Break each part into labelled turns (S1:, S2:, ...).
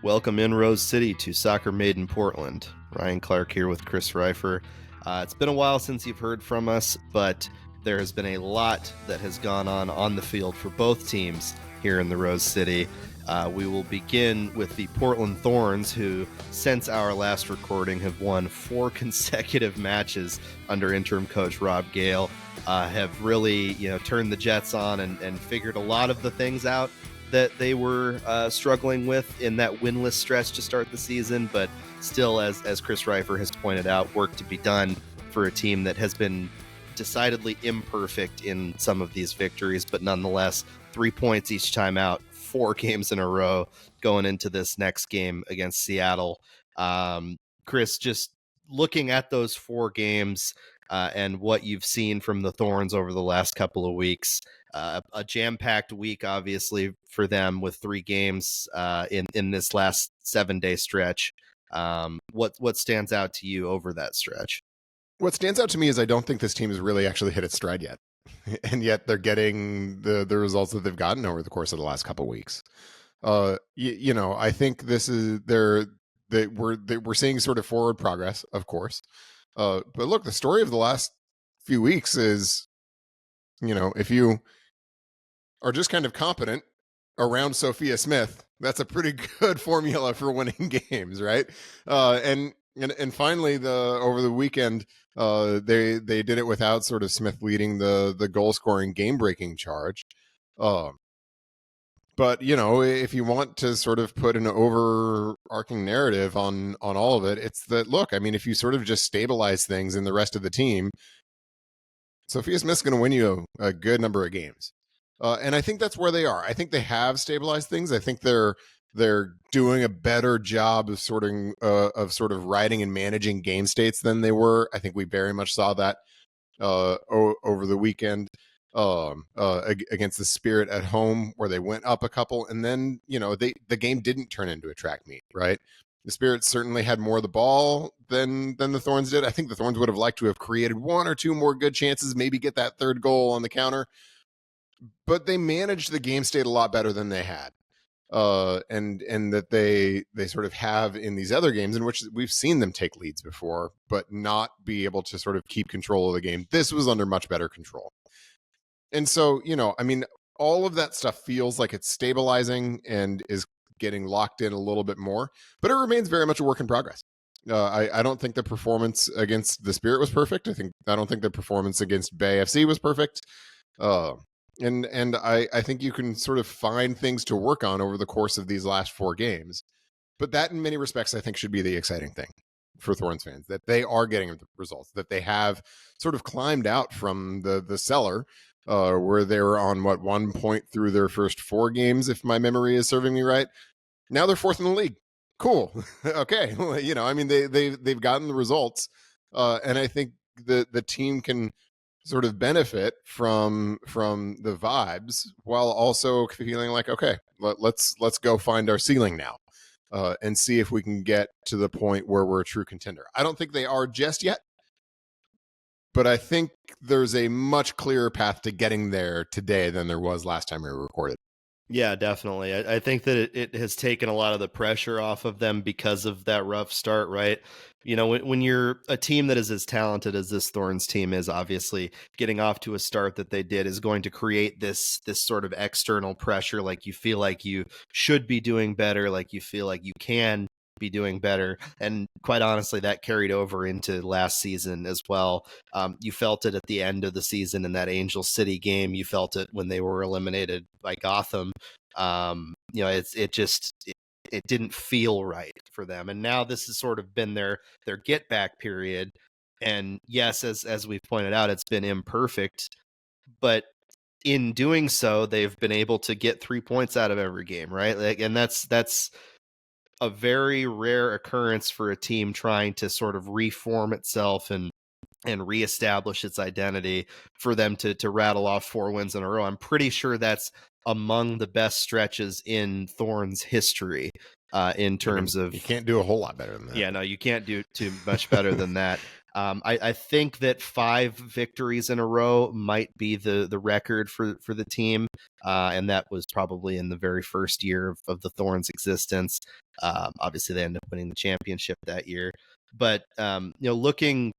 S1: Welcome in Rose City to Soccer Made in Portland. Ryan Clark here with Chris Reifer. It's been a while since you've heard from us, but there has been a lot that has gone on the field for both teams here in the Rose City. We will begin with the Portland Thorns, who, since our last recording, have won 4 consecutive matches under interim coach Rob Gale. Have really, turned the Jets on and figured a lot of the things out that they were struggling with in that winless stretch to start the season, but still, as Chris Reifer has pointed out, work to be done for a team that has been decidedly imperfect in some of these victories, but nonetheless 3 points each time out, 4 games in a row going into this next game against Seattle. Chris, just looking at those 4 games and what you've seen from the Thorns over the last couple of weeks, a jam-packed week, obviously, for them with 3 games in this last 7-day stretch. What stands out to you over that stretch?
S2: What stands out to me is I don't think this team has really actually hit its stride yet, and yet they're getting the results that they've gotten over the course of the last couple of weeks. I think this is we're seeing sort of forward progress, of course. But look, the story of the last few weeks is, if you are just kind of competent around Sophia Smith, that's a pretty good formula for winning games, right? And finally, over the weekend, they did it without sort of Smith leading the goal scoring game breaking charge. But if you want to sort of put an overarching narrative on all of it, it's that, look, I mean, if you sort of just stabilize things in the rest of the team, Sophia Smith's going to win you a good number of games. And I think that's where they are. I think they have stabilized things. I think they're doing a better job of sort of writing and managing game states than they were. I think we very much saw that over the weekend against the Spirit at home, where they went up a couple, and then the game didn't turn into a track meet, right? The Spirit certainly had more of the ball than the Thorns did. I think the Thorns would have liked to have created 1 or 2 more good chances, maybe get that 3rd goal on the counter. But they managed the game state a lot better than they had. And that they sort of have in these other games in which we've seen them take leads before, but not be able to sort of keep control of the game. This was under much better control. And so, I mean, all of that stuff feels like it's stabilizing and is getting locked in a little bit more, but it remains very much a work in progress. I don't think the performance against the Spirit was perfect. I don't think the performance against Bay FC was perfect. And I think you can sort of find things to work on over the course of these last 4 games. But that, in many respects, I think should be the exciting thing for Thorns fans, that they are getting the results, that they have sort of climbed out from the cellar, where they were on 1 point through their first 4 games, if my memory is serving me right. Now they're 4th in the league. Cool. Okay. I mean, they've gotten the results, and I think the team can sort of benefit from the vibes while also feeling like, okay, let's go find our ceiling now, and see if we can get to the point where we're a true contender. I don't think they are just yet, but I think there's a much clearer path to getting there today than there was last time we recorded.
S1: Yeah, definitely. I think that it has taken a lot of the pressure off of them because of that rough start, right? When you're a team that is as talented as this Thorns team is, obviously getting off to a start that they did is going to create this sort of external pressure. Like, you feel like you should be doing better, like you feel like you can be doing better. And quite honestly, that carried over into last season as well. You felt it at the end of the season in that Angel City game. You felt it when they were eliminated by Gotham. It didn't feel right for them. And now this has sort of been their get back period. And yes, as we've pointed out, it's been imperfect, but in doing so, they've been able to get 3 points out of every game, right? And that's a very rare occurrence for a team trying to sort of reform itself and reestablish its identity, for them to rattle off 4 wins in a row. I'm pretty sure that's among the best stretches in Thorns history. in terms of
S2: you can't do a whole lot better than that.
S1: Yeah, no, you can't do too much better than that. I think that 5 victories in a row might be the record for the team, and that was probably in the very first year of the Thorns' existence. Obviously, they ended up winning the championship that year, but looking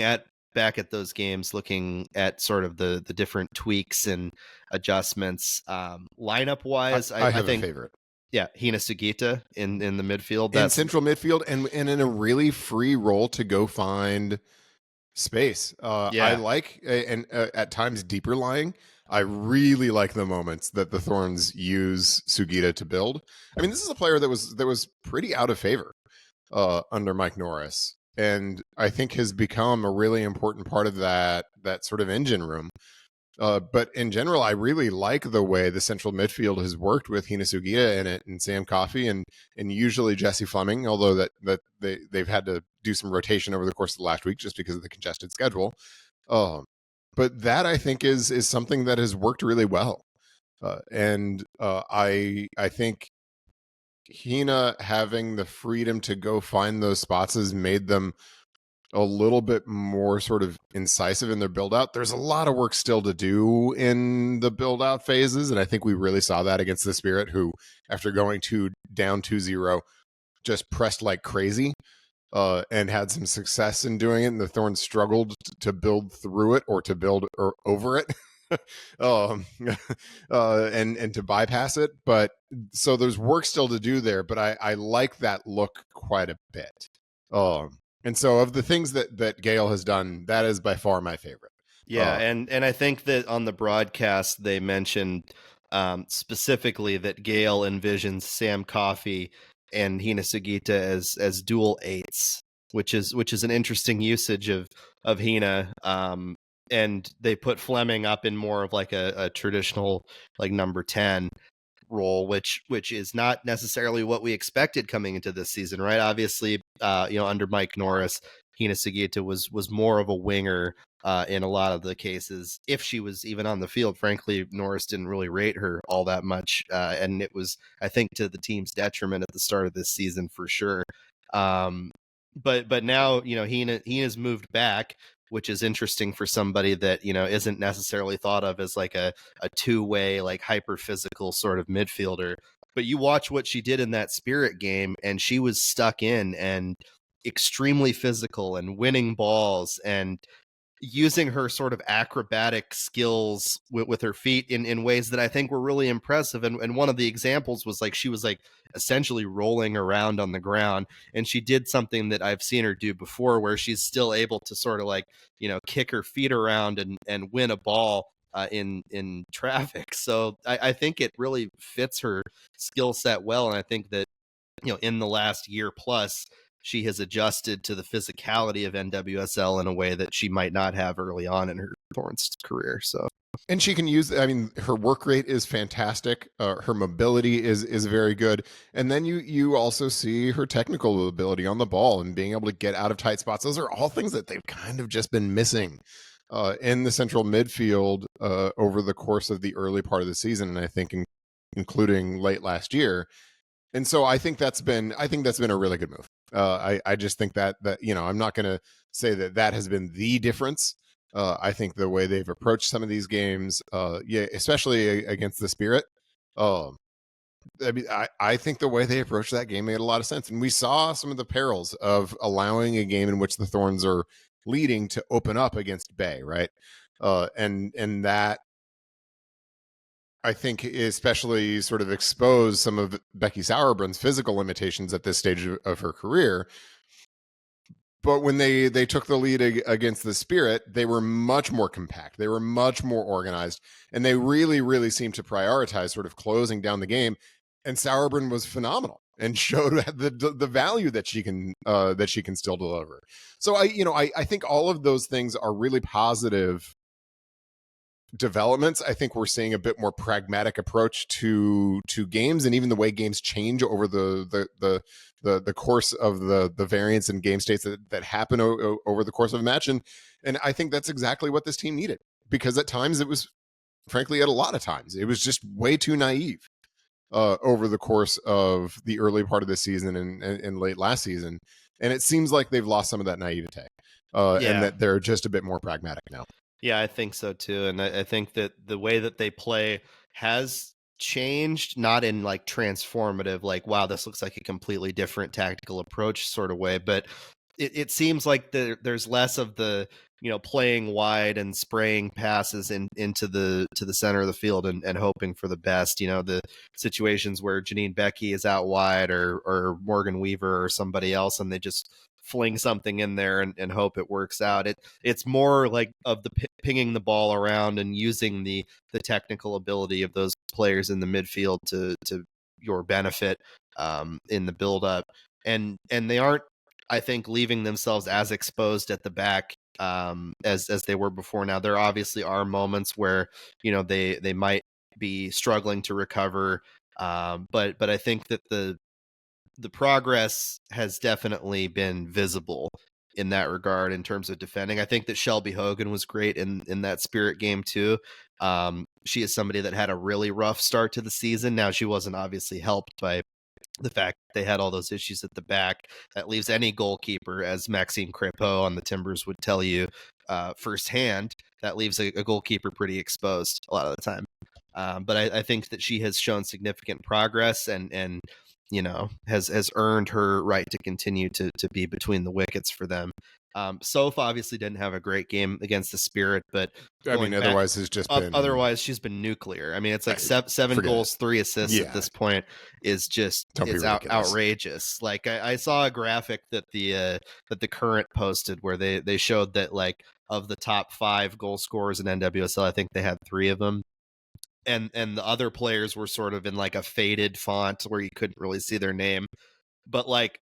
S1: at back at those games, looking at sort of the different tweaks and adjustments, lineup wise,
S2: I have
S1: think
S2: a favorite.
S1: Yeah, Hina Sugita in the midfield.
S2: In central midfield and in a really free role to go find space. I like, and at times deeper lying. I really like the moments that the Thorns use Sugita to build. I mean, this is a player that was pretty out of favor under Mike Norris, and I think has become a really important part of that sort of engine room. But in general, I really like the way the central midfield has worked with Hina Sugita in it, and Sam Coffey, and usually Jesse Fleming, although that they've had to do some rotation over the course of the last week just because of the congested schedule. But that, I think, is something that has worked really well. I think Hina having the freedom to go find those spots has made them a little bit more sort of incisive in their build out. There's a lot of work still to do in the build out phases, and I think we really saw that against the Spirit, who, after going down 2-0, just pressed like crazy and had some success in doing it, and the Thorns struggled to build through it or to build over it. And to bypass it. But so there's work still to do there, but I like that look quite a bit. And so of the things that Gale has done, that is by far my favorite.
S1: Yeah, and I think that on the broadcast they mentioned specifically that Gale envisions Sam Coffey and Hina Sugita as dual eights, which is an interesting usage of Hina. And they put Fleming up in more of like a traditional like number 10 role, which is not necessarily what we expected coming into this season, right? Obviously, under Mike Norris, Hina Sugita was more of a winger in a lot of the cases. If she was even on the field, frankly, Norris didn't really rate her all that much, and it was, I think, to the team's detriment at the start of this season for sure. But now, Hina's moved back, which is interesting for somebody that, isn't necessarily thought of as like a two-way, like hyper physical sort of midfielder. But you watch what she did in that Spirit game, and she was stuck in and extremely physical and winning balls and using her sort of acrobatic skills with her feet in ways that I think were really impressive. And one of the examples was like she was like essentially rolling around on the ground, and she did something that I've seen her do before where she's still able to sort of like, kick her feet around and win a ball in traffic. So I think it really fits her skill set well. And I think that, in the last year plus, she has adjusted to the physicality of NWSL in a way that she might not have early on in her Thorns career. So,
S2: and she can use, I mean, her work rate is fantastic. Her mobility is very good. And then you also see her technical ability on the ball and being able to get out of tight spots. Those are all things that they've kind of just been missing in the central midfield over the course of the early part of the season. And I think including late last year. And so I think that's been a really good move. I just think that I'm not going to say that has been the difference. I think the way they've approached some of these games, especially against the Spirit, I think the way they approached that game made a lot of sense. And we saw some of the perils of allowing a game in which the Thorns are leading to open up against Bay, right? And that, I think, especially sort of expose some of Becky Sauerbrun's physical limitations at this stage of her career. But when they took the lead against the Spirit, they were much more compact. They were much more organized, and they really, really seemed to prioritize sort of closing down the game. And Sauerbrunn was phenomenal and showed the value that she can still deliver. So I think all of those things are really positive developments. I think we're seeing a bit more pragmatic approach to games, and even the way games change over the course of the variance in game states that happen over the course of a match. And I think that's exactly what this team needed, because at times it was, frankly, at a lot of times, it was just way too naive. over the course of the early part of this season and late last season. And it seems like they've lost some of that naivete, and that they're just a bit more pragmatic now.
S1: Yeah, I think so too. And I think that the way that they play has changed, not in like transformative, like, wow, this looks like a completely different tactical approach sort of way, but it seems like there's less of the, playing wide and spraying passes into the center of the field and hoping for the best. The situations where Janine Becky is out wide or Morgan Weaver or somebody else, and they just fling something in there and hope it works out. It's more like of the pinging the ball around and using the technical ability of those players in the midfield to your benefit in the build up, and they aren't, I think, leaving themselves as exposed at the back as they were before. Now there obviously are moments where they might be struggling to recover, but I think that the progress has definitely been visible in that regard in terms of defending. I think that Shelby Hogan was great in that Spirit game too. She is somebody that had a really rough start to the season. Now she wasn't obviously helped by the fact they had all those issues at the back. That leaves any goalkeeper, as Maxime Crépeau on the Timbers would tell you firsthand, that leaves a goalkeeper pretty exposed a lot of the time. But I think that she has shown significant progress and has earned her right to continue to be between the wickets for them. Soph obviously didn't have a great game against the Spirit, but
S2: otherwise has just been
S1: otherwise she's been nuclear. I mean, it's like seven goals, 3 assists at this point is just outrageous. Like I saw a graphic that the Current posted where they showed that like of the top 5 goal scorers in NWSL, I think they had 3 of them. And the other players were sort of in like a faded font where you couldn't really see their name. But like,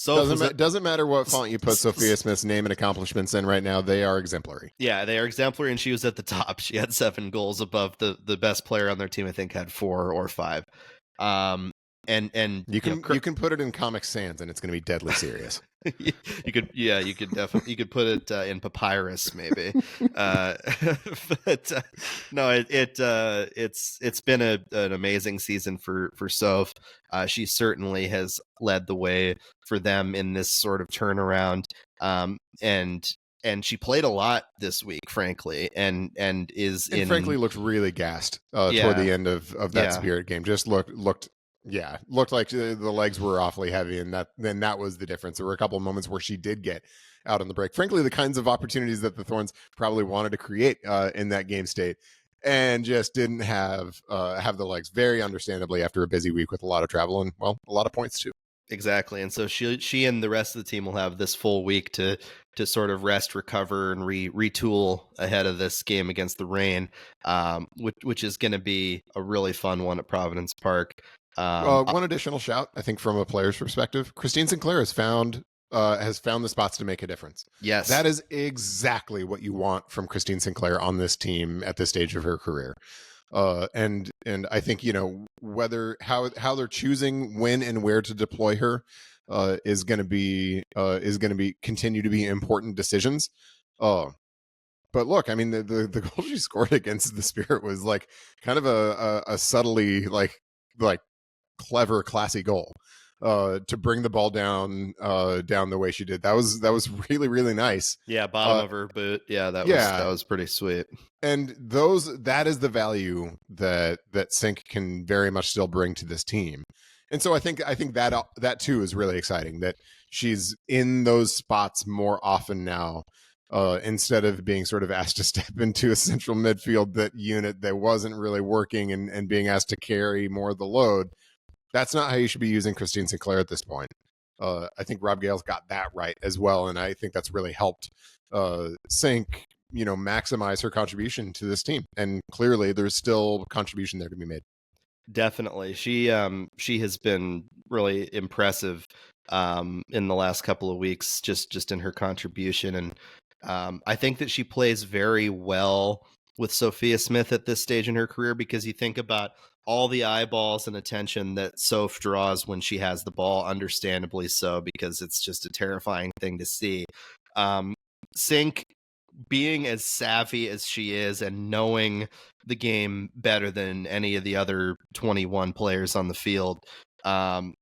S2: doesn't matter what font you put Sophia Smith's name and accomplishments in right now, they are exemplary.
S1: Yeah, they are exemplary, and she was at the top. She had 7 goals above the best player on their team, I think had 4 or 5. And
S2: you can put it in Comic Sans and it's going to be deadly serious.
S1: you could definitely put it in papyrus maybe. But no, it's been an amazing season for Soph. She certainly has led the way for them in this sort of turnaround. And she played a lot this week, frankly, and frankly
S2: looked really gassed toward the end of that Spirit game. Just looked like the legs were awfully heavy, and that was the difference. There were a couple of moments where she did get out on the break. Frankly, the kinds of opportunities that the Thorns probably wanted to create in that game state, and just didn't have the legs. Very understandably, after a busy week with a lot of travel and a lot of points too.
S1: Exactly, and so she and the rest of the team will have this full week to sort of rest, recover, and retool ahead of this game against the Reign, which is going to be a really fun one at Providence Park.
S2: One additional shout, I think, from a player's perspective, Christine Sinclair has found the spots to make a difference.
S1: Yes,
S2: that is exactly what you want from Christine Sinclair on this team at this stage of her career. And I think whether how they're choosing when and where to deploy her is going to be continue to be important decisions. But look, I mean, the goal she scored against the Spirit was like kind of a subtly like clever, classy goal to bring the ball down the way she did. That was really, really nice.
S1: Yeah, bottom of her boot. Yeah, that was pretty sweet.
S2: And that is the value that Sink can very much still bring to this team. And so I think that too is really exciting, that she's in those spots more often now, instead of being sort of asked to step into a central midfield unit that wasn't really working and being asked to carry more of the load. That's not how you should be using Christine Sinclair at this point. I think Rob Gale's got that right as well, and I think that's really helped Sink, maximize her contribution to this team. And clearly, there's still contribution there to be made.
S1: Definitely, she has been really impressive in the last couple of weeks, just in her contribution, and I think that she plays very well with Sophia Smith at this stage in her career, because you think about all the eyeballs and attention that Soph draws when she has the ball, understandably so, because it's just a terrifying thing to see. Sink being as savvy as she is and knowing the game better than any of the other 21 players on the field,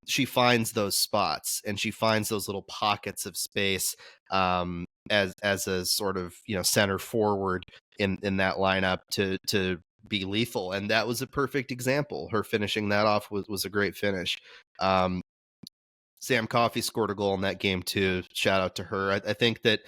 S1: she finds those spots and she finds those little pockets of space, as a sort of, center forward in that lineup to be lethal. And that was a perfect example. Her finishing that off was a great finish. Sam Coffey scored a goal in that game too. Shout out to her. I think that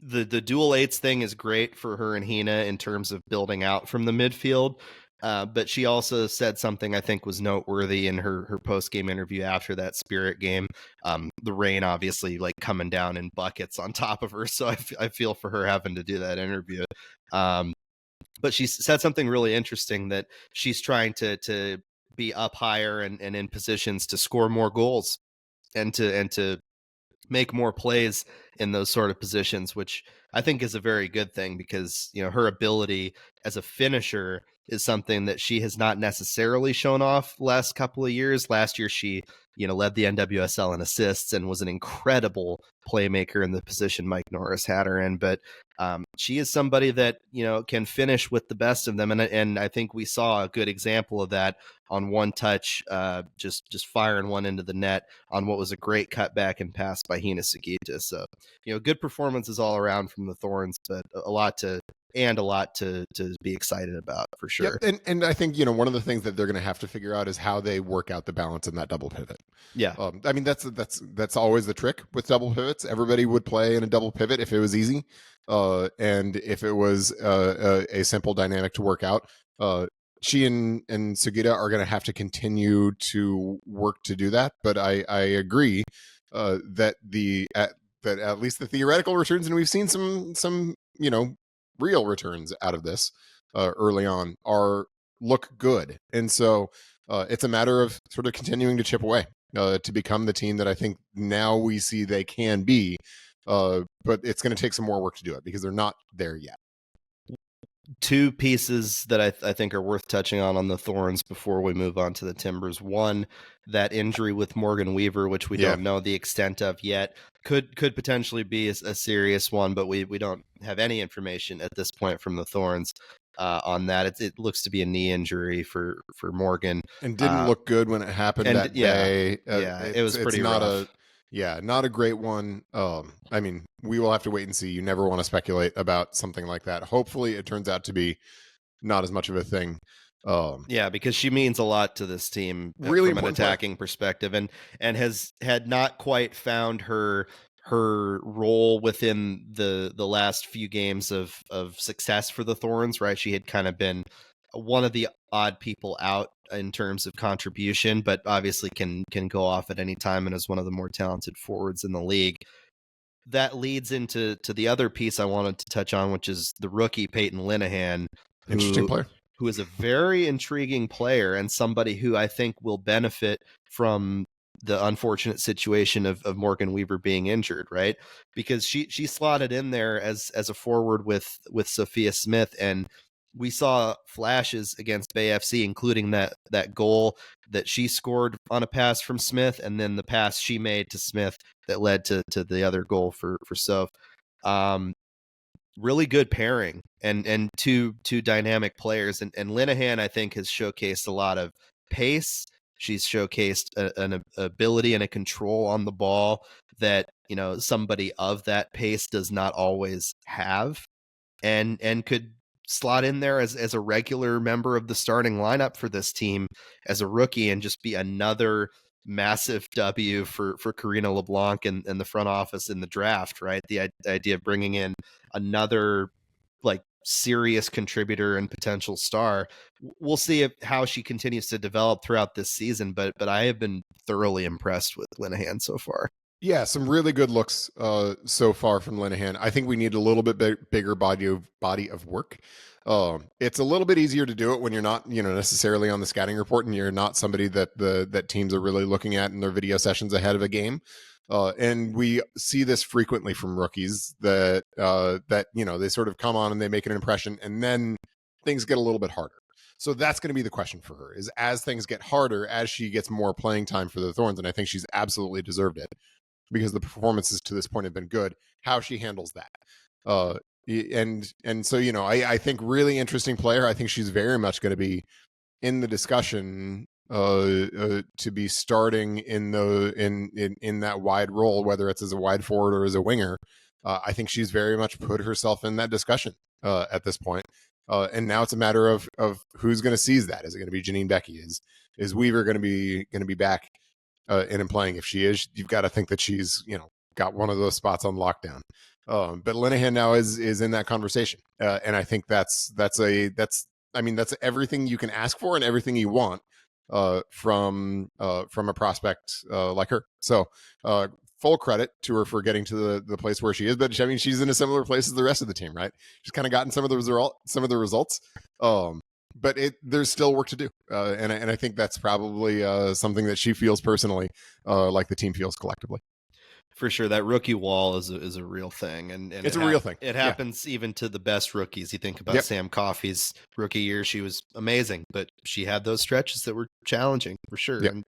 S1: the dual eights thing is great for her and Hina in terms of building out from the midfield. But she also said something I think was noteworthy in her post game interview after that Spirit game. The rain obviously like coming down in buckets on top of her, so I feel for her having to do that interview. But she said something really interesting, that she's trying to be up higher and in positions to score more goals and to make more plays in those sort of positions, which I think is a very good thing, because her ability as a finisher is something that she has not necessarily shown off last couple of years. Last year she led the NWSL in assists and was an incredible playmaker in the position Mike Norris had her in. But she is somebody that can finish with the best of them, and I think we saw a good example of that on one touch, just firing one into the net on what was a great cutback and pass by Hina Sugita. So good performances all around from the Thorns, but a lot to be excited about for sure.
S2: Yep. And I think one of the things that they're going to have to figure out is how they work out the balance in that double pivot.
S1: Yeah.
S2: I mean that's always the trick with double pivots. Everybody would play in a double pivot if it was easy, and if it was a simple dynamic to work out. She and Sugita are going to have to continue to work to do that. But I agree that that at least the theoretical returns, and we've seen some real returns out of this early on, look good. And so it's a matter of sort of continuing to chip away to become the team that I think now we see they can be. But it's going to take some more work to do it, because they're not there yet.
S1: Two pieces that I think are worth touching on the Thorns before we move on to the Timbers. One, that injury with Morgan Weaver, which we don't know the extent of yet, could potentially be a serious one, but we don't have any information at this point from the Thorns on that. It looks to be a knee injury for Morgan,
S2: and didn't look good when it happened that day.
S1: It was pretty rough.
S2: Not a great one. I mean, we will have to wait and see. You never want to speculate about something like that. Hopefully it turns out to be not as much of a thing.
S1: Because she means a lot to this team,
S2: really,
S1: from an attacking perspective, and had not quite found her role within the last few games of success for the Thorns, right? She had kind of been one of the odd people out in terms of contribution, but obviously can go off at any time and is one of the more talented forwards in the league. That leads into the other piece I wanted to touch on, which is the rookie Peyton Linehan.
S2: Interesting player.
S1: Who is a very intriguing player and somebody who I think will benefit from the unfortunate situation of Morgan Weaver being injured, right? Because she slotted in there as a forward with Sophia Smith, and we saw flashes against Bay FC, including that goal that she scored on a pass from Smith, and then the pass she made to Smith that led to the other goal for Soph. Really good pairing and two dynamic players. And Linehan, I think, has showcased a lot of pace. She's showcased an ability and a control on the ball that somebody of that pace does not always have, and could slot in there as a regular member of the starting lineup for this team as a rookie and just be another massive W for Karina LeBlanc and the front office in the draft, right? The idea of bringing in another like serious contributor and potential star. We'll see how she continues to develop throughout this season, but I have been thoroughly impressed with Linehan so far.
S2: Yeah, some really good looks so far from Linehan. I think we need a little bit bigger body of work. It's a little bit easier to do it when you're not, necessarily on the scouting report, and you're not somebody that teams are really looking at in their video sessions ahead of a game. And we see this frequently from rookies that they sort of come on and they make an impression, and then things get a little bit harder. So that's going to be the question for her, is as things get harder, as she gets more playing time for the Thorns, and I think she's absolutely deserved it. because the performances to this point have been good. How she handles that, and so I think really interesting player. I think she's very much going to be in the discussion to be starting in that wide role, whether it's as a wide forward or as a winger. I think she's very much put herself in that discussion at this point. And now it's a matter of who's going to seize that. Is it going to be Janine Becky? Is Weaver going to be back and playing? If she is, you've got to think that she's got one of those spots on lockdown. But Linehan now is in that conversation, and I think that's everything you can ask for and everything you want from a prospect like her. So full credit to her for getting to the place where she is. But I mean, she's in a similar place as the rest of the team, right? She's kind of gotten some of the results. But there's still work to do, and I think that's probably something that she feels personally, like the team feels collectively.
S1: For sure, that rookie wall is a real thing, and
S2: it's a real thing.
S1: It happens even to the best rookies. You think about Sam Coffey's rookie year; she was amazing, but she had those stretches that were challenging for sure.
S2: Yep.
S1: And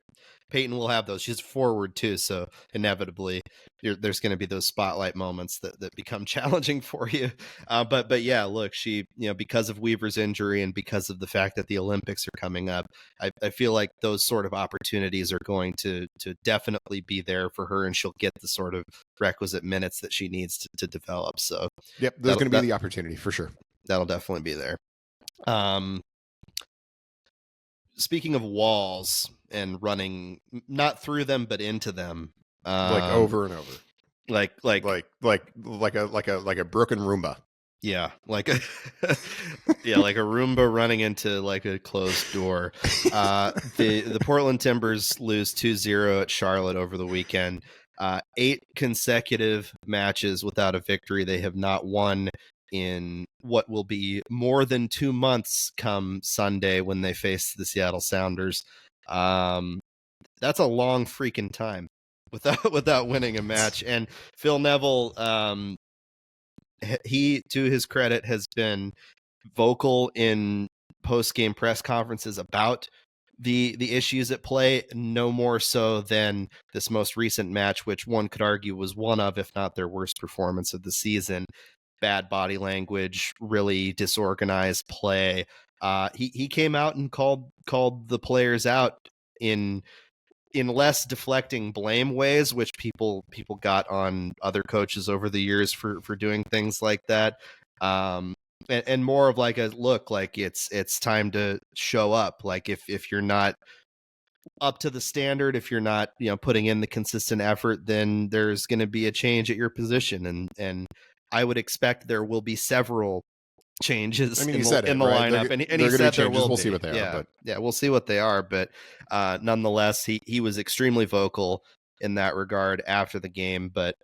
S1: Peyton will have those. She's forward too, so inevitably there's going to be those spotlight moments that become challenging for you. But yeah, look, she because of Weaver's injury and because of the fact that the Olympics are coming up, I feel like those sort of opportunities are going to definitely be there for her, and she'll get the sort of requisite minutes that she needs to develop. So
S2: yep, there's going to be the opportunity for sure.
S1: That'll definitely be there. Speaking of walls and running not through them but into them,
S2: like over and over,
S1: like a
S2: broken Roomba.
S1: Yeah, like a like a Roomba running into like a closed door. The Portland Timbers lose 2-0 at Charlotte over the weekend. 8 consecutive matches without a victory. They have not won in what will be more than 2 months come Sunday when they face the Seattle Sounders. That's a long freaking time without winning a match. And Phil Neville, he, to his credit, has been vocal in post-game press conferences about the issues at play, no more so than this most recent match, which one could argue was one of, if not their worst performance of the season. Bad body language, really disorganized play. He came out and called the players out in less deflecting blame ways, which people got on other coaches over the years for doing things like that. And more of like a look, like it's time to show up. Like if you're not up to the standard, if you're not putting in the consistent effort, then there's going to be a change at your position, and I would expect there will be several changes in the lineup, and he said there will be.
S2: We'll see what they
S1: are. Yeah, we'll see what they are. But nonetheless, he was extremely vocal in that regard after the game. But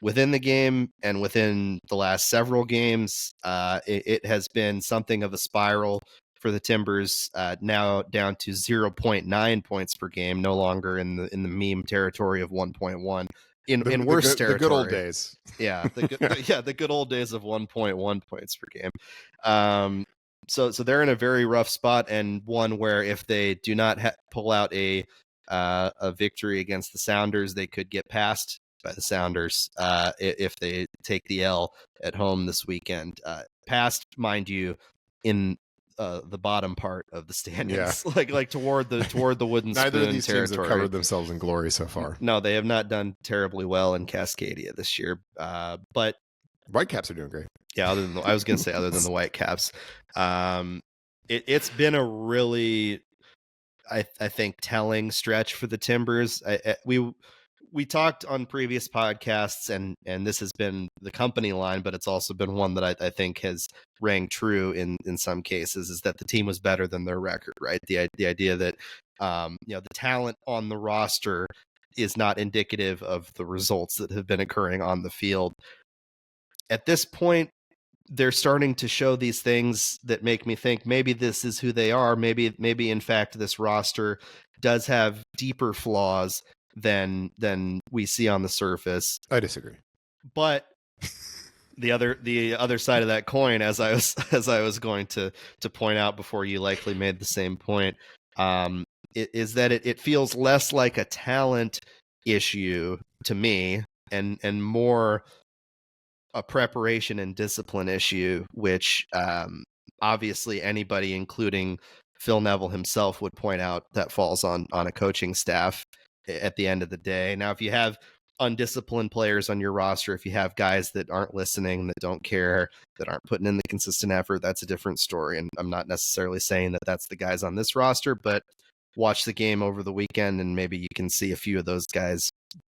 S1: within the game and within the last several games, it has been something of a spiral for the Timbers, now down to 0.9 points per game, no longer in the meme territory of 1.1. In worse territory,
S2: the good old days.
S1: Yeah, the good old days of 1.1 points per game. So they're in a very rough spot, and one where if they do not pull out a victory against the Sounders, they could get passed by the Sounders if they take the L at home this weekend. Passed, mind you, in the bottom part of the standings, like toward the wooden
S2: Neither
S1: spoon
S2: of these
S1: territory.
S2: Teams have covered themselves in glory so far.
S1: No, they have not done terribly well in Cascadia this year. But
S2: Whitecaps are doing great.
S1: Yeah, other than I was going to say other than the Whitecaps, it's been a really, I think, telling stretch for the Timbers. We talked on previous podcasts, and this has been the company line, but it's also been one that I think has rang true in some cases, is that the team was better than their record, right? The idea that the talent on the roster is not indicative of the results that have been occurring on the field. At this point, they're starting to show these things that make me think maybe this is who they are. Maybe in fact this roster does have deeper flaws than we see on the surface.
S2: I disagree.
S1: But the other side of that coin, as I was going to point out before you likely made the same point, is that it feels less like a talent issue to me, and more a preparation and discipline issue, which obviously anybody, including Phil Neville himself, would point out that falls on a coaching staff at the end of the day. Now, if you have undisciplined players on your roster, if you have guys that aren't listening, that don't care, that aren't putting in the consistent effort, that's a different story. And I'm not necessarily saying that that's the guys on this roster, but watch the game over the weekend and maybe you can see a few of those guys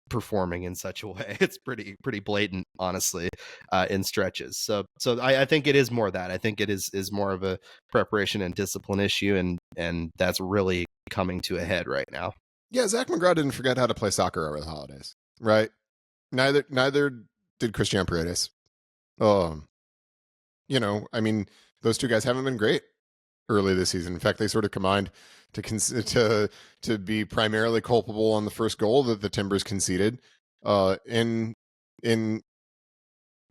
S1: performing in such a way. It's pretty blatant, honestly, in stretches. So I think it is more that. I think it is more of a preparation and discipline issue, and that's really coming to a head right now.
S2: Yeah, Zach McGraw didn't forget how to play soccer over the holidays, right? Neither did Christian Paredes. You know, I mean, those two guys haven't been great early this season. In fact, they sort of combined to be primarily culpable on the first goal that the Timbers conceded. In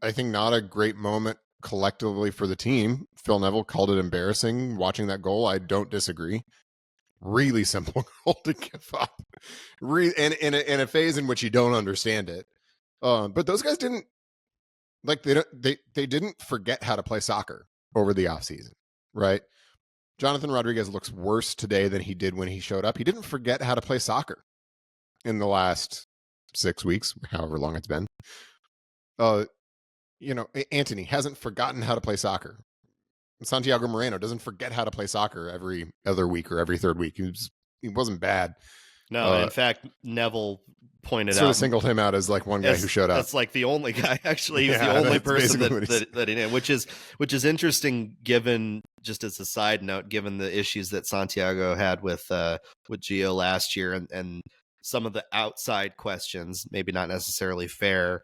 S2: I think not a great moment collectively for the team. Phil Neville called it embarrassing watching that goal. I don't disagree. Really simple goal to give up. In a phase in which you don't understand it. But those guys didn't they didn't forget how to play soccer over the offseason, right? Jonathan Rodriguez looks worse today than he did when he showed up. He didn't forget how to play soccer in the last 6 weeks, however long it's been. You know, Anthony hasn't forgotten how to play soccer. Santiago Moreno doesn't forget how to play soccer every other week or every third week. He wasn't bad.
S1: No, in fact, Neville pointed
S2: sort
S1: out,
S2: of singled him out as like one guy who showed up.
S1: That's like the only guy. Actually, he was the only person that he did, which is interesting. Given, just as a side note, given the issues that Santiago had with Gio last year, and some of the outside questions, maybe not necessarily fair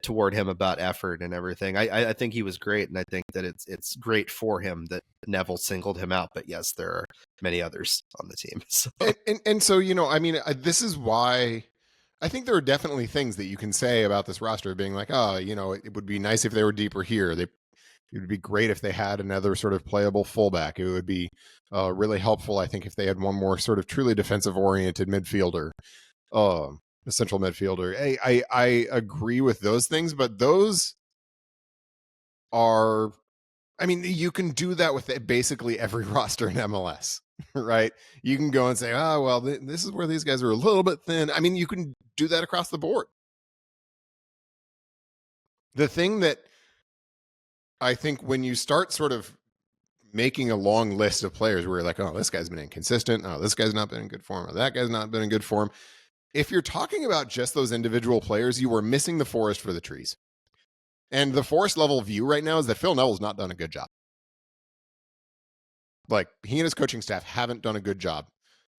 S1: toward him about effort and everything. I think he was great, and I think that it's great for him that Neville singled him out. But yes, there are many others on the team. So.
S2: And so, you know, I mean, this is why I think there are definitely things that you can say about this roster being like, oh, you know, it would be nice if they were deeper here. It would be great if they had another sort of playable fullback. It would be really helpful, I think, if they had one more sort of truly defensive-oriented midfielder, a central midfielder. I agree with those things, but those are, I mean, you can do that with basically every roster in MLS, right? You can go and say, oh, well, this is where these guys are a little bit thin. I mean, you can do that across the board. The thing that I think when you start sort of making a long list of players where you're like, oh, this guy's been inconsistent. Oh, this guy's not been in good form. Or that guy's not been in good form. If you're talking about just those individual players, you are missing the forest for the trees. And the forest level view right now is that Phil Neville's not done a good job. Like, he and his coaching staff haven't done a good job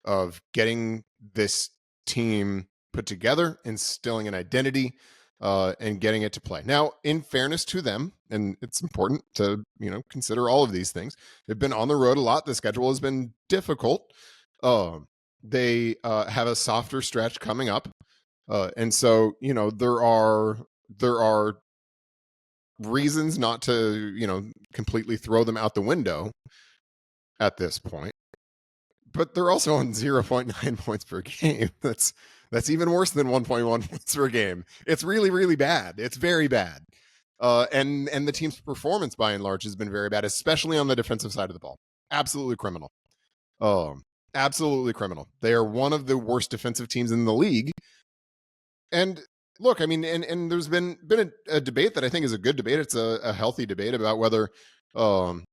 S2: of getting this team put together, instilling an identity, and getting it to play. Now, in fairness to them, and it's important to, you know, consider all of these things, they've been on the road a lot. The schedule has been difficult. They have a softer stretch coming up. And so, you know, there are reasons not to, you know, completely throw them out the window at this point. But they're also on 0.9 points per game. That's even worse than 1.1 points per game. It's really, really bad. It's very bad. And the team's performance by and large has been very bad, especially on the defensive side of the ball. Absolutely criminal. Absolutely criminal. They are one of the worst defensive teams in the league. And look, I mean, and there's been a debate that I think is a good debate. It's a healthy debate about whether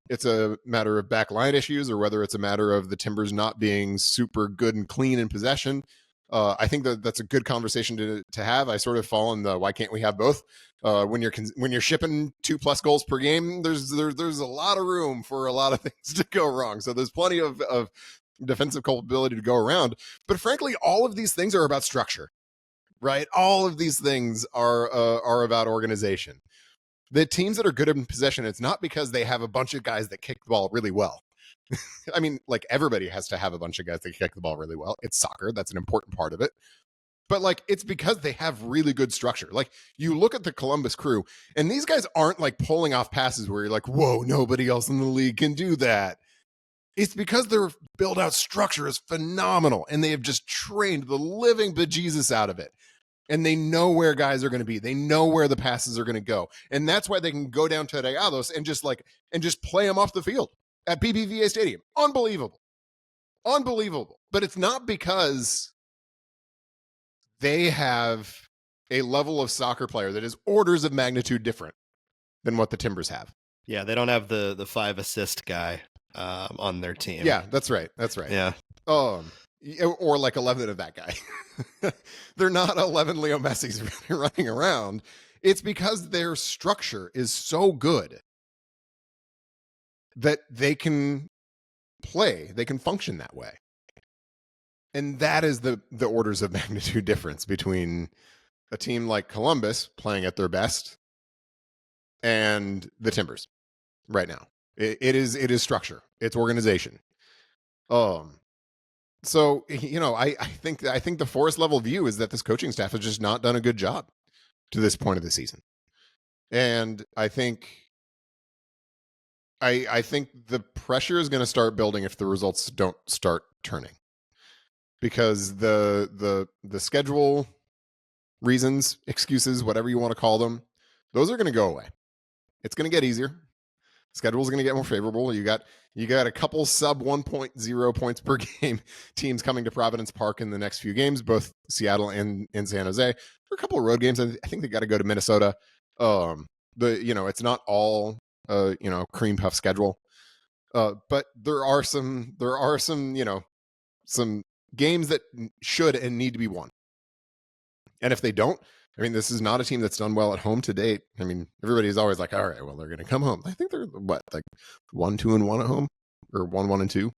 S2: it's a matter of backline issues or whether it's a matter of the Timbers not being super good and clean in possession. I think that's a good conversation to have. I sort of fall in the why can't we have both? When you're shipping 2+ goals per game, there's a lot of room for a lot of things to go wrong. So there's plenty of defensive culpability to go around. But frankly, all of these things are about structure, right? All of these things are about organization. The teams that are good in possession, it's not because they have a bunch of guys that kick the ball really well. I mean, like, everybody has to have a bunch of guys that kick the ball really well. It's soccer. That's an important part of it. But, like, it's because they have really good structure. Like, you look at the Columbus Crew, and these guys aren't, like, pulling off passes where you're like, whoa, nobody else in the league can do that. It's because their build-out structure is phenomenal, and they have just trained the living bejesus out of it. And they know where guys are going to be. They know where the passes are going to go. And that's why they can go down to Rayados and just play them off the field at BBVA Stadium. Unbelievable. Unbelievable. But it's not because they have a level of soccer player that is orders of magnitude different than what the Timbers have.
S1: Yeah, they don't have the 5-assist guy on their team.
S2: Yeah, that's right. That's right.
S1: Yeah.
S2: Or like 11 of that guy. They're not 11 Leo Messi's running around. It's because their structure is so good that they can play, they can function that way. And that is the orders of magnitude difference between a team like Columbus playing at their best and the Timbers right now. It is structure. It's organization. So, I think the Forest level view is that this coaching staff has just not done a good job to this point of the season. And I think the pressure is going to start building if the results don't start turning. Because the schedule reasons, excuses, whatever you want to call them, those are going to go away. It's going to get easier. Schedule is going to get more favorable. You got a couple sub 1.0 points per game teams coming to Providence Park in the next few games, both Seattle and San Jose. There are a couple of road games. I think they got to go to Minnesota. It's not all cream puff schedule. But there are some some games that should and need to be won. And if they don't, I mean, this is not a team that's done well at home to date. I mean, everybody's always like, all right, well, they're going to come home. I think they're 1-2-1 at home, or 1-1-2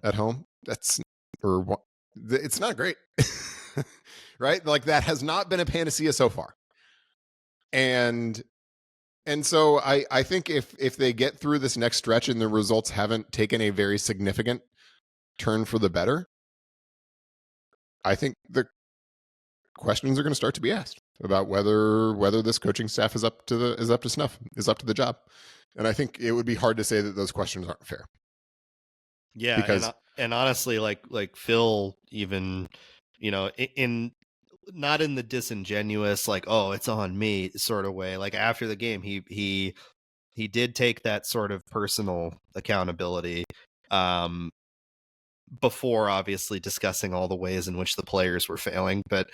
S2: at home. It's not great, right? Like, that has not been a panacea so far. And so I think if they get through this next stretch and the results haven't taken a very significant turn for the better, I think the questions are going to start to be asked about whether this coaching staff is up to snuff, is up to the job. And I think it would be hard to say that those questions aren't fair.
S1: Yeah,
S2: because
S1: and honestly, like Phil, even in not in the disingenuous like, oh, it's on me sort of way. Like, after the game, he did take that sort of personal accountability. Before obviously discussing all the ways in which the players were failing, but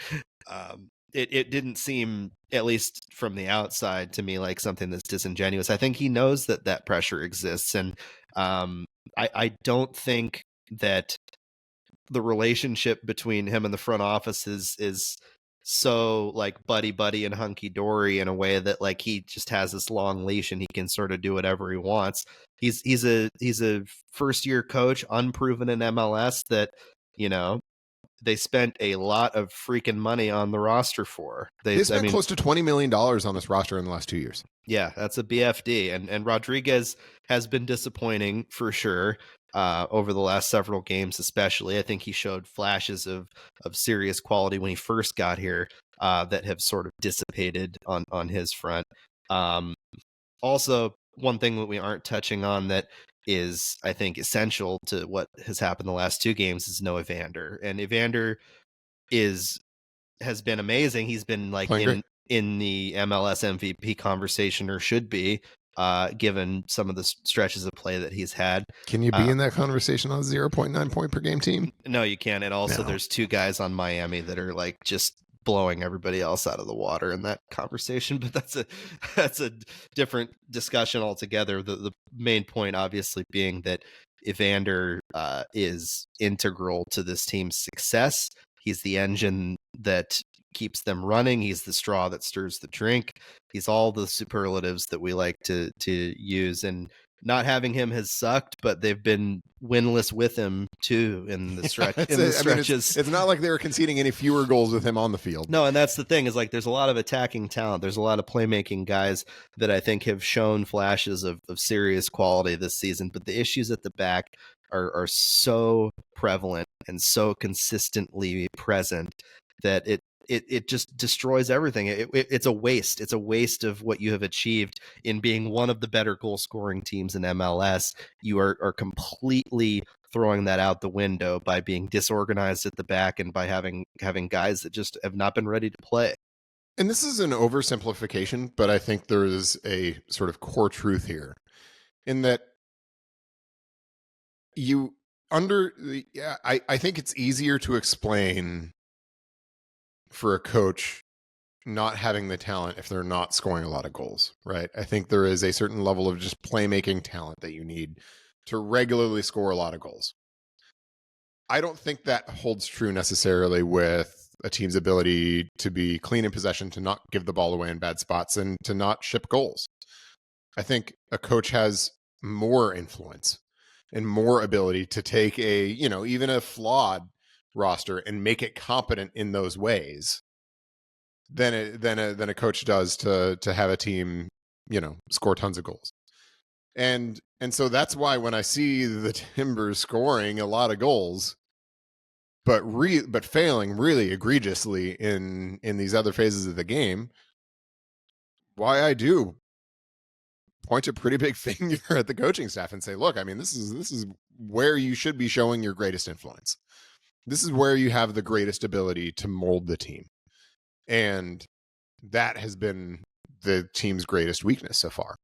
S1: it didn't seem, at least from the outside, to me like something that's disingenuous. I think he knows that pressure exists, and I don't think that the relationship between him and the front office is so like buddy and hunky dory in a way that like he just has this long leash and he can sort of do whatever he wants. He's a first year coach, unproven in MLS, that they spent a lot of freaking money on the roster for.
S2: They spent close to $20 million on this roster in the last 2 years.
S1: Yeah, that's a BFD, and Rodriguez has been disappointing for sure. Over the last several games, especially, I think he showed flashes of serious quality when he first got here that have sort of dissipated on his front. Also, one thing that we aren't touching on that is, I think, essential to what has happened the last two games is Noah Evander. And Evander has been amazing. He's been like in the MLS MVP conversation, or should be, given some of the stretches of play that he's had.
S2: Can you be in that conversation on a 0.9 point per game team?
S1: No, you can't. And also there's two guys on Miami that are like just blowing everybody else out of the water in that conversation, but that's a different discussion altogether. The main point obviously being that Evander is integral to this team's success. He's the engine that keeps them running. He's the straw that stirs the drink. He's all the superlatives that we like to use, and not having him has sucked, but they've been winless with him too in the stretch. Stretches.
S2: It's not like they were conceding any fewer goals with him on the field.
S1: No, and that's the thing, is like there's a lot of attacking talent. There's a lot of playmaking guys that I think have shown flashes of serious quality this season, but the issues at the back are so prevalent and so consistently present that it just destroys everything. It's a waste. It's a waste of what you have achieved in being one of the better goal scoring teams in MLS. You are completely throwing that out the window by being disorganized at the back and by having guys that just have not been ready to play.
S2: And this is an oversimplification, but I think there is a sort of core truth here in that I think it's easier to explain for a coach not having the talent if they're not scoring a lot of goals, right? I think there is a certain level of just playmaking talent that you need to regularly score a lot of goals. I don't think that holds true necessarily with a team's ability to be clean in possession, to not give the ball away in bad spots, and to not ship goals. I think a coach has more influence and more ability to take even a flawed roster and make it competent in those ways than a coach does to have a team, score tons of goals. And so that's why when I see the Timbers scoring a lot of goals, but failing really egregiously in these other phases of the game, why I do point a pretty big finger at the coaching staff and say, look, I mean, this is where you should be showing your greatest influence. This is where you have the greatest ability to mold the team. And that has been the team's greatest weakness so far.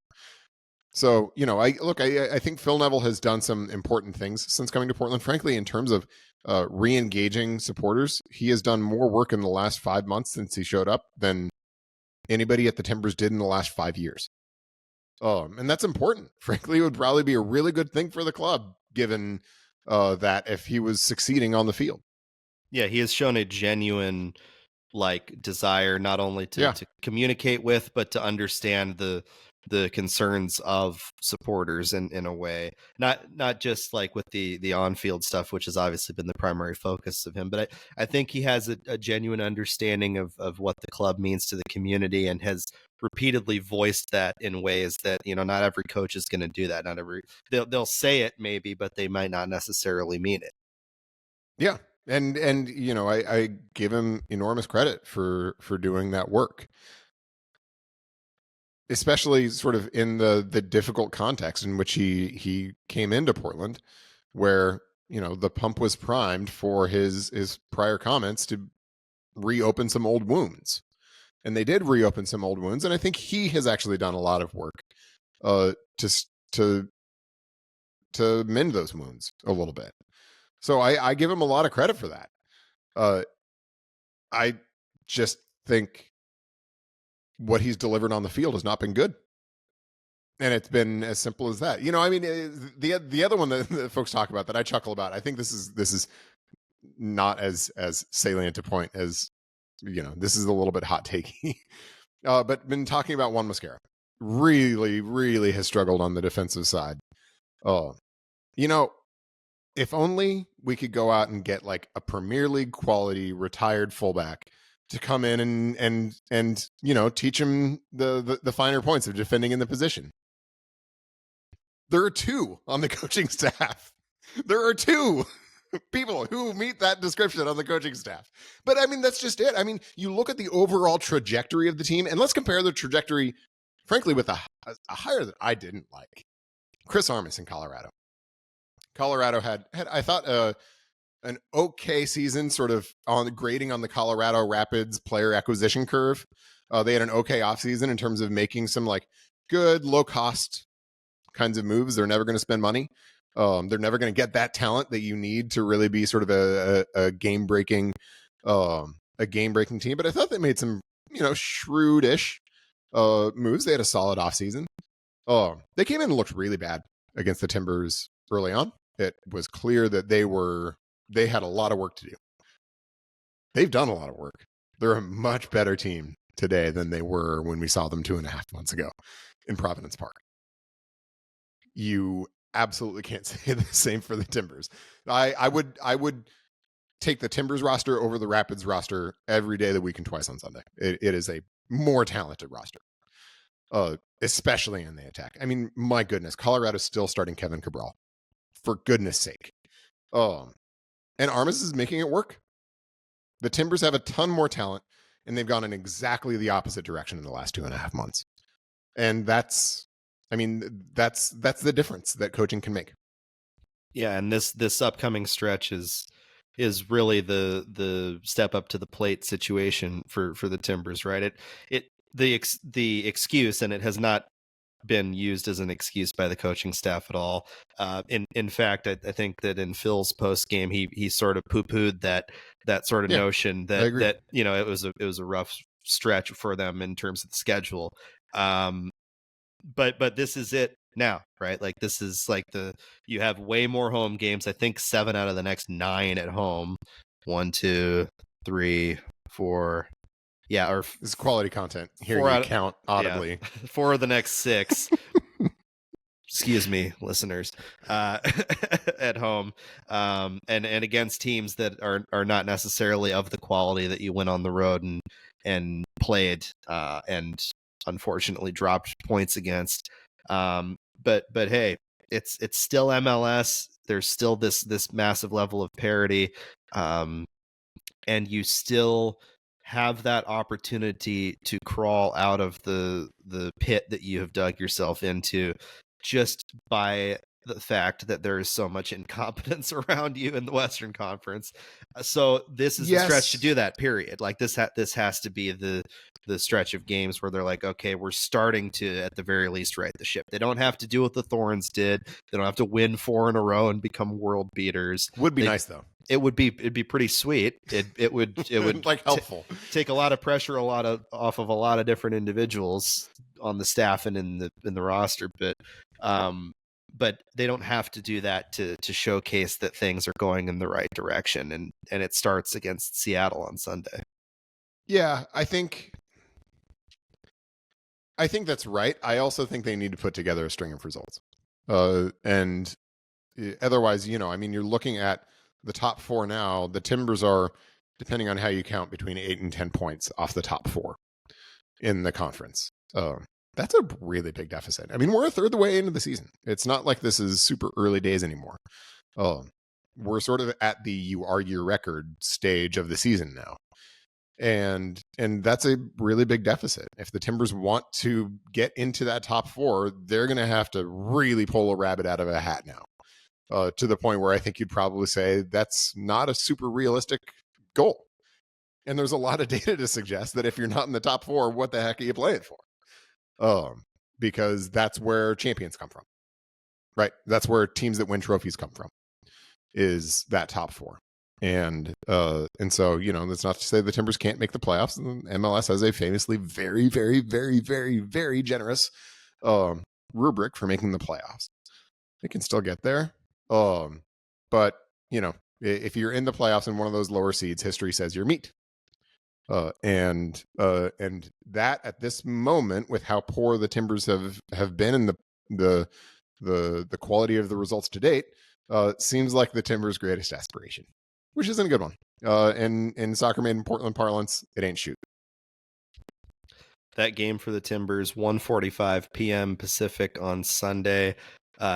S2: So, I think Phil Neville has done some important things since coming to Portland. Frankly, in terms of re-engaging supporters, he has done more work in the last 5 months since he showed up than anybody at the Timbers did in the last 5 years. And that's important. Frankly, it would probably be a really good thing for the club, given that if he was succeeding on the field.
S1: Yeah, he has shown a genuine desire not only to communicate with, but to understand the concerns of supporters in a way, not just with the on-field stuff, which has obviously been the primary focus of him, but I think he has a genuine understanding of what the club means to the community, and has repeatedly voiced that in ways that not every coach is going to do that. Not every they'll say it maybe, but they might not necessarily mean it.
S2: Yeah. And I give him enormous credit for doing that work, especially sort of in the difficult context in which he came into Portland, where the pump was primed for his prior comments to reopen some old wounds, and they did reopen some old wounds. And I think he has actually done a lot of work to mend those wounds a little bit. So I give him a lot of credit for that. I just think what he's delivered on the field has not been good. And it's been as simple as that. I mean, the other one that folks talk about that I chuckle about, I think this is not as salient a point as, this is a little bit hot takey. But been talking about Juan Mosquera. Really, really has struggled on the defensive side. If only we could go out and get a Premier League quality retired fullback to come in and teach him the finer points of defending in the position. There are two on the coaching staff. There are two people who meet that description on the coaching staff. But I mean, that's just it. I mean, you look at the overall trajectory of the team, and let's compare the trajectory, frankly, with a hire that I didn't like. Chris Armas in Colorado. Colorado had I thought an okay season, sort of on grading on the Colorado Rapids player acquisition curve. They had an okay offseason in terms of making some good low cost kinds of moves. They're never going to spend money. They're never going to get that talent that you need to really be sort of a game breaking team. But I thought they made some shrewd-ish moves. They had a solid offseason. They came in and looked really bad against the Timbers early on. It was clear that they had a lot of work to do. They've done a lot of work. They're a much better team today than they were when we saw them 2.5 months ago in Providence Park. You absolutely can't say the same for the Timbers. I would take the Timbers roster over the Rapids roster every day of the week and twice on Sunday. It is a more talented roster, especially in the attack. I mean, my goodness, Colorado's still starting Kevin Cabral. For goodness sake. And Armas is making it work. The Timbers have a ton more talent, and they've gone in exactly the opposite direction in the last 2.5 months. And that's the difference that coaching can make.
S1: Yeah, and this upcoming stretch is really the step up to the plate situation for the Timbers, right? The excuse, and it has not been used as an excuse by the coaching staff at all. In fact, I think that in Phil's post game, he sort of poo pooed that sort of
S2: Yeah,
S1: notion
S2: I agree.
S1: that it was a rough stretch for them in terms of the schedule. But this is it now, right? Like this is like you have way more home games. I think 7 out of the next 9 at home. 1, 2, 3, 4. Yeah, or
S2: This is quality content. Hearing
S1: 4
S2: you
S1: out.
S2: count audibly.
S1: Yeah, 4 of the next 6. Excuse me, listeners, at home, and against teams that are not necessarily of the quality that you went on the road and played, and unfortunately dropped points against. But hey, it's still MLS. There's still this massive level of parity, and you still have that opportunity to crawl out of the pit that you have dug yourself into just by the fact that there is so much incompetence around you in the Western Conference. So this is the stretch to do that, period. Like this has to be the stretch of games where they're like, okay, we're starting to at the very least right the ship. They don't have to do what the Thorns did. They don't have to win 4 in a row and become world beaters.
S2: Would be nice though.
S1: It'd be pretty sweet. It would
S2: like helpful.
S1: Take a lot of pressure off of a lot of different individuals on the staff and in the roster, but they don't have to do that to showcase that things are going in the right direction, and it starts against Seattle on Sunday.
S2: Yeah, I think that's right. I also think they need to put together a string of results. And otherwise, you're looking at the top 4 now. The Timbers are, depending on how you count, between 8 and 10 points off the top 4 in the conference. That's a really big deficit. I mean, we're a third of the way into the season. It's not like this is super early days anymore. We're sort of at the you argue record stage of the season now. And that's a really big deficit. If the Timbers want to get into that top 4, they're going to have to really pull a rabbit out of a hat now. To the point where I think you'd probably say that's not a super realistic goal. And there's a lot of data to suggest that if you're not in the top 4, what the heck are you playing for? Because that's where champions come from, right? That's where teams that win trophies come from, is that top 4. And so, that's not to say the Timbers can't make the playoffs. And MLS has a famously very, very, very, very, very generous rubric for making the playoffs. They can still get there. But if you're in the playoffs in one of those lower seeds, history says you're meat. And that at this moment, with how poor the Timbers have been and the quality of the results to date, seems like the Timbers' greatest aspiration, which isn't a good one. And in Soccer Made in Portland parlance, it ain't shoot.
S1: That game for the Timbers, 1:45 p.m. Pacific on Sunday,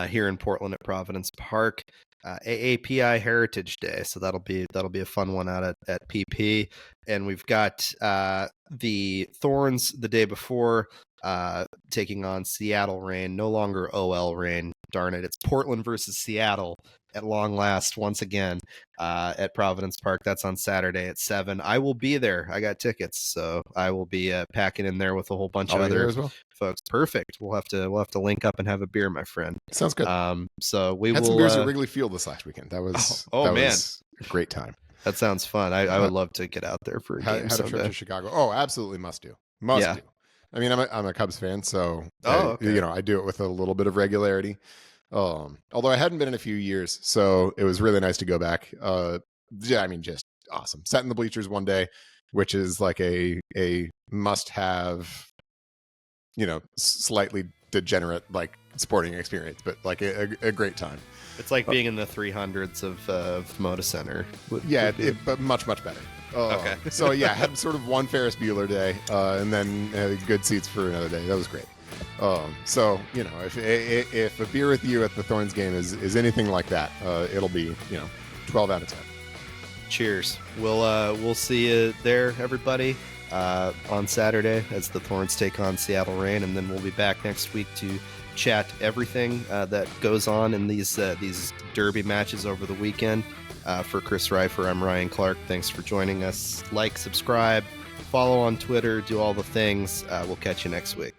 S1: here in Portland at Providence Park. AAPI Heritage Day, so that'll be a fun one out at PP. And we've got the Thorns the day before, taking on Seattle Reign. No longer OL Reign. Darn it! It's Portland versus Seattle at long last once again at Providence Park. That's on Saturday at 7. I will be there. I got tickets, so I will be packing in there with a whole bunch of other folks. Perfect. We'll have to link up and have a beer, my friend.
S2: Sounds good.
S1: So we
S2: had
S1: will
S2: some beers at Wrigley Field this last weekend. That was was a great time.
S1: That sounds fun. I would love to get out there for a game.
S2: Had a trip to Chicago. Oh, absolutely must do. Must do. I mean, I'm a Cubs fan, so
S1: okay.
S2: I do it with a little bit of regularity. Although I hadn't been in a few years, so it was really nice to go back. Just awesome. Sat in the bleachers one day, which is like a must-have, slightly degenerate like sporting experience, but like a great time.
S1: It's like being in the 300s of Moda Center.
S2: But much better.
S1: Okay.
S2: So yeah, had sort of one Ferris Bueller day, and then good seats for another day. That was great. So if a beer with you at the Thorns game is anything like that, it'll be 12 out of 10.
S1: Cheers. We'll see you there, everybody, on Saturday as the Thorns take on Seattle Reign, and then we'll be back next week to chat everything that goes on in these derby matches over the weekend. For Chris Reifer, I'm Ryan Clark. Thanks for joining us. Like, subscribe, follow on Twitter, do all the things. We'll catch you next week.